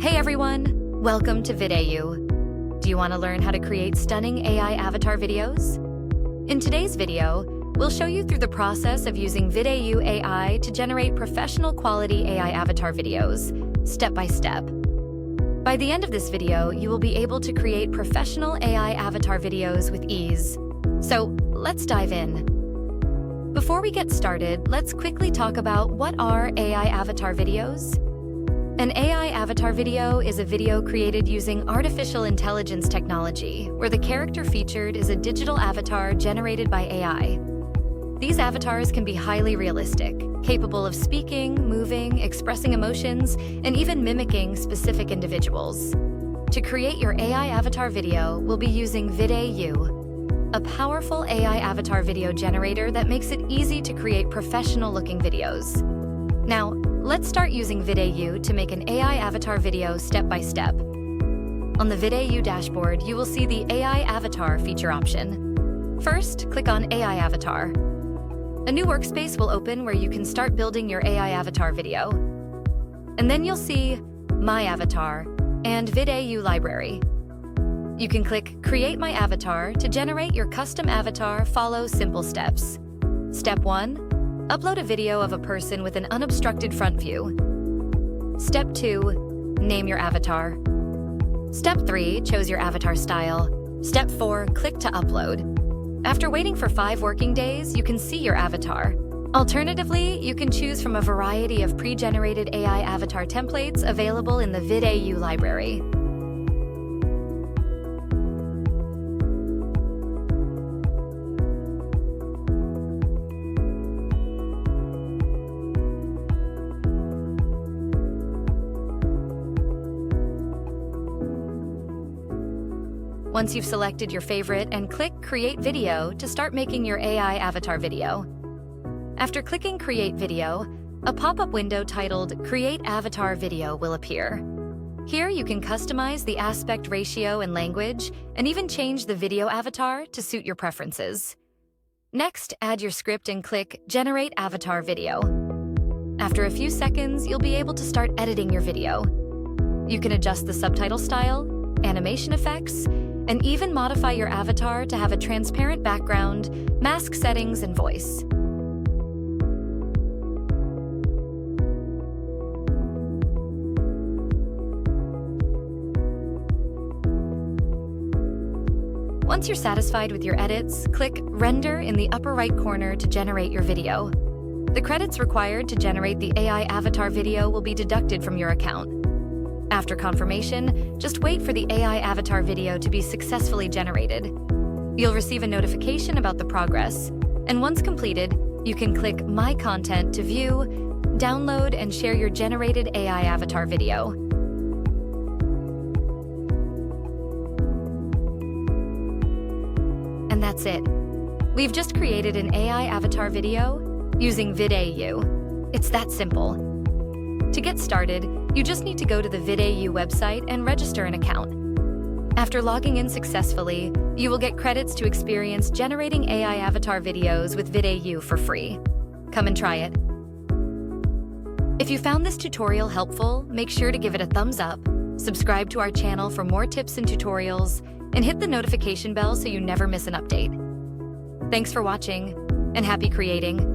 Hey everyone, welcome to VidAU. Do you want to learn how to create stunning AI avatar videos? In today's video, we'll show you through the process of using VidAU AI to generate professional quality AI avatar videos, step by step. By the end of this video, you will be able to create professional AI avatar videos with ease. So let's dive in. Before we get started, let's quickly talk about what are AI avatar videos. An AI avatar video is a video created using artificial intelligence technology, where the character featured is a digital avatar generated by AI. These avatars can be highly realistic, capable of speaking, moving, expressing emotions, and even mimicking specific individuals. To create your AI avatar video, we'll be using VidAU, a powerful AI avatar video generator that makes it easy to create professional-looking videos. Now, let's start using VidAU to make an AI avatar video step by step. On the VidAU dashboard, you will see the AI avatar feature option. First, click on AI avatar. A new workspace will open where you can start building your AI avatar video. And then you'll see My Avatar and VidAU Library. You can click Create My Avatar to generate your custom avatar. Follow simple steps. Step 1. Upload a video of a person with an unobstructed front view. Step 2. Name your avatar. Step 3. Choose your avatar style. Step 4. Click to upload. After waiting for 5 working days, you can see your avatar. Alternatively, you can choose from a variety of pre-generated AI avatar templates available in the VidAU library. Once you've selected your favorite, and click Create Video to start making your AI avatar video. After clicking Create Video, a pop-up window titled Create Avatar Video will appear. Here you can customize the aspect ratio and language, and even change the video avatar to suit your preferences. Next, add your script and click Generate Avatar Video. After a few seconds, you'll be able to start editing your video. You can adjust the subtitle style, animation effects, and even modify your avatar to have a transparent background, mask settings, and voice. Once you're satisfied with your edits, click Render in the upper right corner to generate your video. The credits required to generate the AI avatar video will be deducted from your account. After confirmation, just wait for the AI avatar video to be successfully generated. You'll receive a notification about the progress, and once completed, you can click My Content to view, download, and share your generated AI avatar video. And that's it. We've just created an AI avatar video using VidAU. It's that simple. To get started, you just need to go to the VidAU website and register an account. After logging in successfully, you will get credits to experience generating AI avatar videos with VidAU for free. Come and try it. If you found this tutorial helpful, make sure to give it a thumbs up, subscribe to our channel for more tips and tutorials, and hit the notification bell so you never miss an update. Thanks for watching, and happy creating!